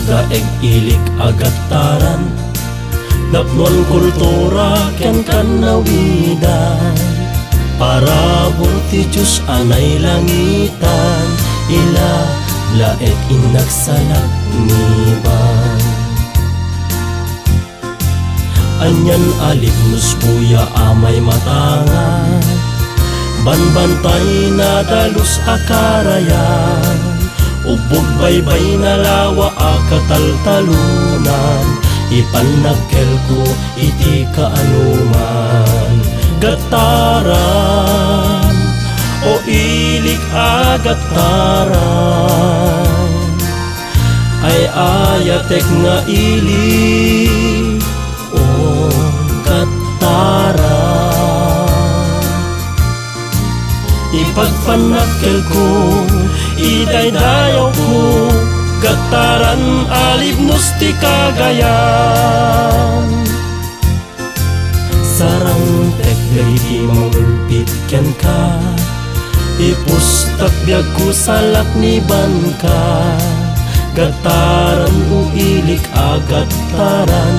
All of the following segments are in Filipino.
daeg ilik agataran, napnon kultura ken kanawidan. Para ti Diyos anay langitan, ila laeg inagsalak niban. Anyan alignos buya amay matangan, banbantay na dalus akarayan, ubog baybay na lawa akataltalunan, ipanagkel ko iti kaanuman. Gataran o ilik agataran, ay ayatek nga ilik o gataran. Ipagpanagkel ko, idaydayaw ko, gataran alibnos ti Cagayan. Sarang tekbay di mangulpit ken ka, ipustak biag ko salak ni banka. Gataran uilik agataran,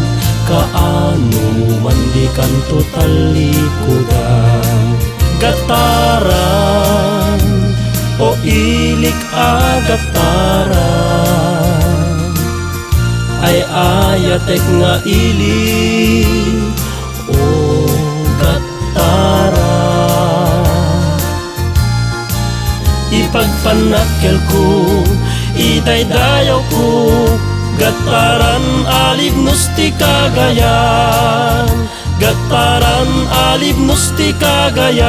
kaano man di kanto talikudan. Gataran o ilik agataran, ay ayatek nga ilik o gataran. Ipagpanakkel ko, idaydayaw ko, gataran alibnos ti Cagayan, gataran alibnos ti Cagayan.